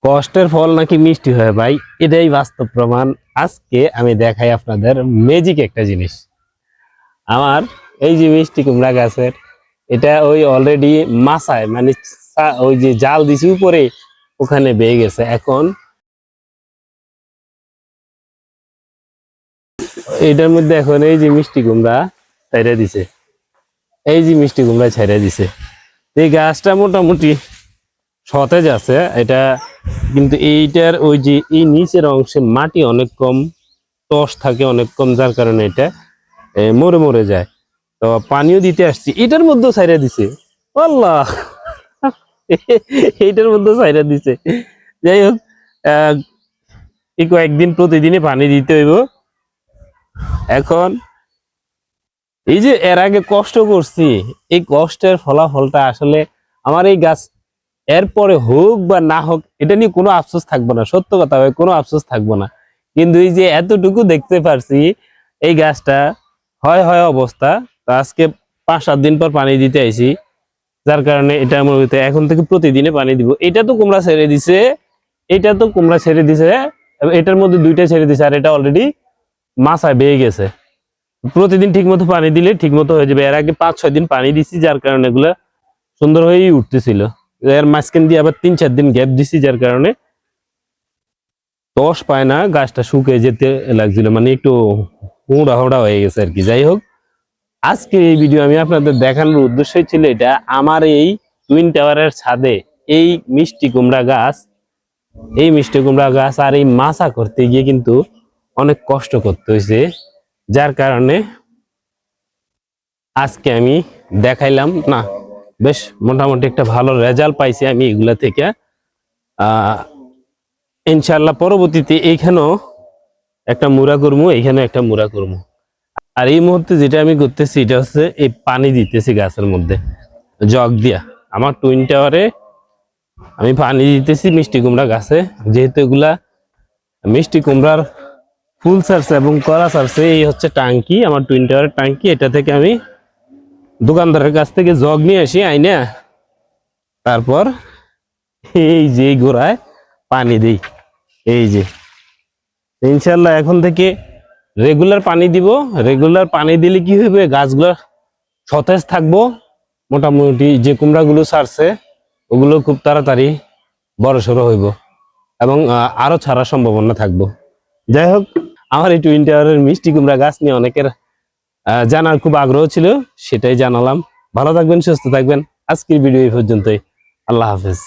কষ্টের ফল নাকি মিষ্টি হয় ভাই, এটাই বাস্তব প্রমাণ। আজকে আমি দেখাই আপনাদের ম্যাজিক একটা জিনিস। আমার এই যে মিষ্টি কুমড়া গাছের, এটা ওই অলরেডি মাচায় মানে ওই যে জাল দিছি উপরে, ওখানে বেয়ে গেছে। এখন এটার মধ্যে এখন এই যে মিষ্টি কুমড়া ছাইড়া দিছে, এই যে মিষ্টি কুমড়া ছাইড়া দিছে। এই গাছটা মোটামুটি সতেজ আছে এটা, কিন্তু এইটার ওই যে এই নিচের অংশে মাটি অনেক কম, টস থাকে অনেক কম, যার কারণে এটা মরে মরে যায়। তো পানিও দিতে আসছি, এটার মধ্যেও ছাইড়া দিছে। আল্লাহ, এইটার মধ্যেও ছাইড়া দিছে। যাই হোক, এই কয়েকদিন প্রতিদিনই পানি দিতে হইব। এখন এই যে এর আগে কষ্ট করছি, এই কষ্টের ফলাফলটা আসলে আমার এই গাছ এরপরে হোক বা না হোক, এটা নিয়ে কোনো আফসোস থাকবো না। সত্য কথা ভাই, কোনো আফসোস থাকবো না। কিন্তু এই যে এতটুকু দেখতে পারছি, এই গাছটা হয় হয় অবস্থা। তো আজকে 5-7 দিন পর পানি দিতে আইছি, যার কারণে এটা আমার এখন থেকে প্রতিদিনে পানি দিব। এটা তো কুমড়া ছেড়ে দিছে, এটা তো কুমড়া ছেড়ে দিছে, এটার মধ্যে 2টা ছেড়ে দিছে, আর এটা অলরেডি মাছায় বেয়ে গেছে। প্রতিদিন ঠিক মতো পানি দিলে ঠিক মতো হয়ে যাবে। এর আগে 5-6 দিন পানি দিছি, যার কারণে এগুলা সুন্দর হয়েই উঠতেছিল। এর মাঝখান দিয়ে আবার 3-4 দিন গ্যাপ দিছি, যার কারণে দশ পায় না, গাছটা শুকিয়ে যেতে লাগছিল, মানে একটু হুড়া হুড়া হয়ে গেছে আর কি। যাই হোক, আজকে এই ভিডিও আমি আপনাদের দেখানোর উদ্দেশ্যই ছিল এটা, আমার এই টুইন টাওয়ারের ছাদে এই মিষ্টি কুমড়া গাছ, এই মিষ্টি কুমড়া গাছ আর এই মাচা করতে গিয়ে কিন্তু অনেক কষ্ট করতে হয়েছে, যার কারণে আজকে আমি দেখাইলাম না, বেশ মোটামুটি একটা ভালো রেজাল্ট পাইছি আমি এগুলা থেকে। ইনশাল্লাহ পরবর্তীতে এইখানেও একটা মুড়া করবো, এইখানে একটা মুড়া করবো। আর এই মুহূর্তে যেটা আমি করতেছি, এটা হচ্ছে এই পানি দিতেছি গাছের মধ্যে জগ দিয়া। আমার টুইন টাওয়ারে আমি পানি দিতেছি মিষ্টি কুমড়া গাছে, যেহেতু এগুলা মিষ্টি কুমড়ার ফুল ছাড়ছে এবং কলা ছাড়ছে। এই হচ্ছে টাঙ্কি, আমার টুইন টাওয়ারের টাঙ্কি। এটা থেকে আমি দোকানদারের কাছ থেকে জগ নিয়ে আসি, আইনা তারপর এই যে গোড়ায় পানি দিই। এই যে ইনশাল্লাহ এখন থেকে রেগুলার পানি দিব। রেগুলার পানি দিলে কি হবে, গাছগুলো সতেজ থাকবো। মোটামুটি যে কুমড়াগুলো ছাড়ছে ওগুলো খুব তাড়াতাড়ি বড় সড়ো হইব এবং আরো ছাড়ার সম্ভাবনা থাকবো। যাই হোক, আমার এই টুইন টাওয়ারের মিষ্টি কুমড়া গাছ নিয়ে অনেকের জানার খুব আগ্রহ ছিল, সেটাই জানালাম। ভালো থাকবেন, সুস্থ থাকবেন। আজকের ভিডিও এই পর্যন্তই। আল্লাহ হাফেজ।